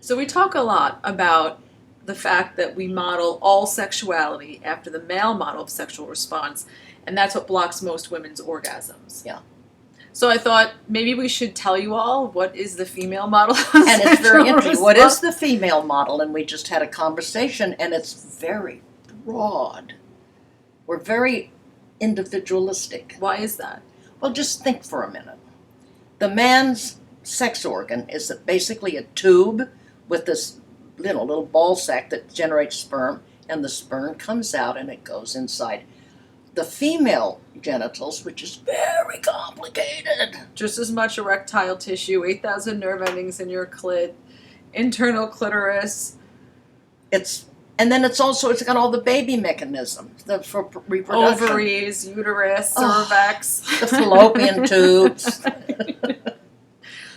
So we talk a lot about the fact that we model all sexuality after the male model of sexual response, and that's what blocks most women's orgasms. Yeah. So I thought maybe we should tell you all what is the female model of And it's very sexual interesting. What response. is the female model? And we just had a conversation, and it's very broad. We're very individualistic. Why is that? Well, just think for a minute. The man's sex organ is basically a tube with this little ball sack that generates sperm, and the sperm comes out and it goes inside. The female genitals, which is very complicated. Just as much erectile tissue, 8,000 nerve endings in your clit, internal clitoris, And then it's got all the baby mechanisms for reproduction. ovaries, uterus, Oh. cervix. The fallopian tubes.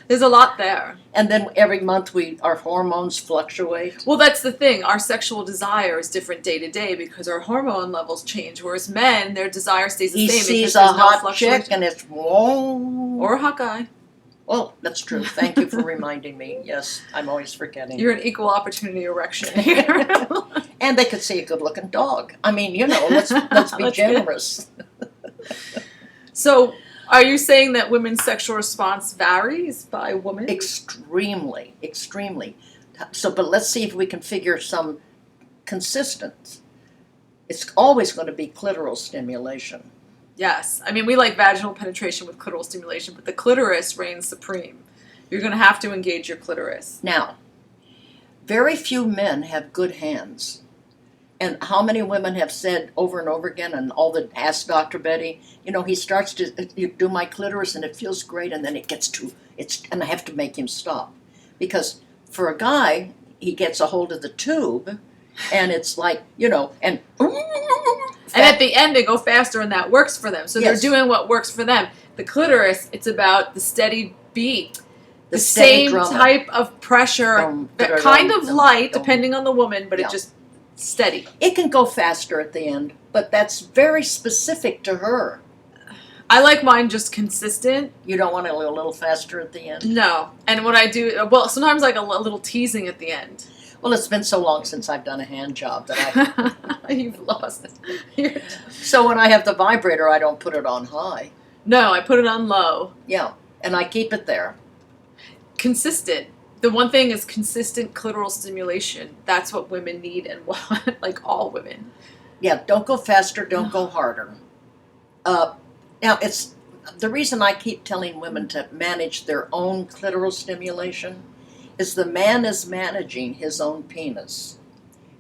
There's a lot there. And then every month our hormones fluctuate. Well, that's the thing. Our sexual desire is different day to day because our hormone levels change. Whereas men, their desire stays the He same. sees because a there's no hot fluctuation. chick and it's whoa. Or a hot guy. Well, that's true. Thank you for reminding me. Yes, I'm always forgetting. You're an equal opportunity erection here. And they could see a good-looking dog. I mean, let's be That's generous. So, are you saying that women's sexual response varies by woman? Extremely, extremely. So, but let's see if we can figure some consistent. It's always going to be clitoral stimulation. Yes. I mean, we like vaginal penetration with clitoral stimulation, but the clitoris reigns supreme. You're going to have to engage your clitoris. Now, very few men have good hands. And how many women have said over and over again, and ask Dr. Betty, he starts to do my clitoris and it feels great, and then and I have to make him stop. Because for a guy, he gets a hold of the tube, and it's like, and at the end, they go faster, and that works for them. So Yes. they're doing what works for them. The clitoris, it's about the steady beat. The steady same drummer. type of pressure, kind of light, depending on the woman, but Yeah. it just steady. It can go faster at the end, but that's very specific to her. I like mine just consistent. You don't want it a little faster at the end? No. And what I do, well, sometimes like a little teasing at the end. Well, it's been so long since I've done a hand job that You've lost it. So when I have the vibrator, I don't put it on high. No, I put it on low. Yeah, and I keep it there. Consistent. The one thing is consistent clitoral stimulation. That's what women need and want, like all women. Yeah, don't go faster, don't go harder. Now, it's the reason I keep telling women to manage their own clitoral stimulation is the man is managing his own penis.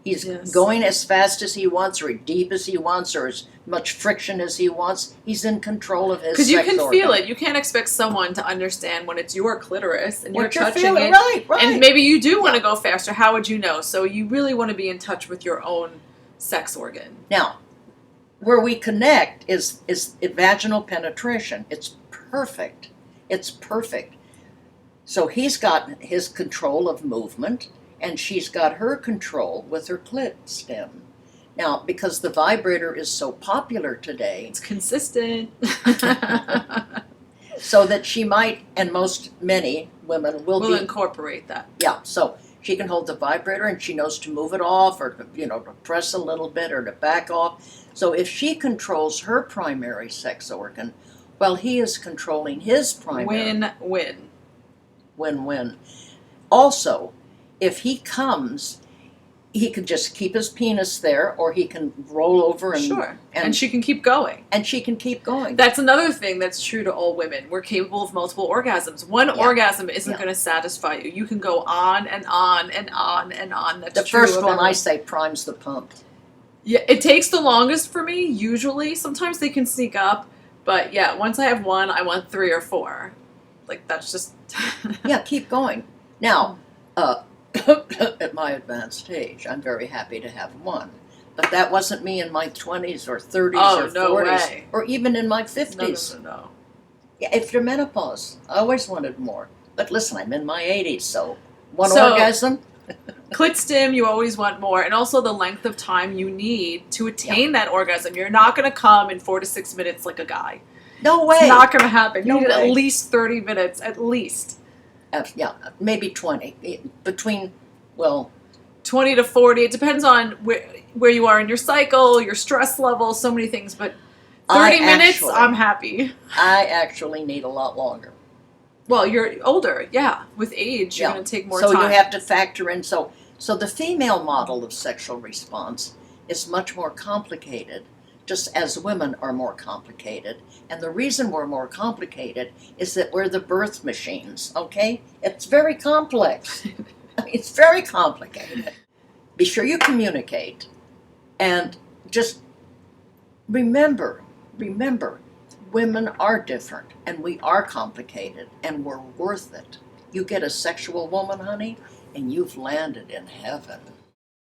He's Yes. going as fast as he wants, or as deep as he wants, or as much friction as he wants. He's in control of his Because you sex can organ. feel it. You can't expect someone to understand when it's your clitoris and you're What you're touching feeling, it. right. And maybe you do want to Yeah. go faster. How would you know? So you really want to be in touch with your own sex organ. Now, where we connect is vaginal penetration. It's perfect. It's perfect. So he's got his control of movement, and she's got her control with her clit stem. Now, because the vibrator is so popular today, It's consistent. so that she might, and many women will We'll be, incorporate that. yeah, so she can hold the vibrator and she knows to move it off or to press a little bit or to back off. So if she controls her primary sex organ, well, he is controlling his primary. Win-win. Win-win. Also, if he comes, he could just keep his penis there, or he can roll over and Sure. and And she can keep going. she can keep going. That's another thing that's true to all women. We're capable of multiple orgasms. One orgasm isn't Yeah. going to satisfy you. You can go on and on and on and on. That's the true first of one everyone. I say primes the pump. Yeah, it takes the longest for me, usually. Sometimes they can sneak up. But yeah, once I have one, I want 3 or 4. Like, that's just... Yeah, keep going. Now, at my advanced age, I'm very happy to have one. But that wasn't me in my 20s or 30s Oh, or no 40s. way. Or even in my No, 50s. no. Yeah, after menopause, I always wanted more. But listen, I'm in my 80s, so one So- orgasm? Clit stim, you always want more. And also the length of time you need to attain that orgasm. You're not going to come in 4 to 6 minutes like a guy. No way. It's not going to happen. You No need way. at least 30 minutes, at least. Yeah, maybe 20. Between, well, 20 to 40. It depends on where you are in your cycle, your stress level, so many things. But 30 minutes, I'm happy. I actually need a lot longer. Well, you're older, yeah. With age, you're Yeah. going to take more So time. you have to factor in. So the female model of sexual response is much more complicated, just as women are more complicated. And the reason we're more complicated is that we're the birth machines, okay? It's very complex. It's very complicated. Be sure you communicate and just remember, women are different and we are complicated and we're worth it. You get a sexual woman, honey, and you've landed in heaven.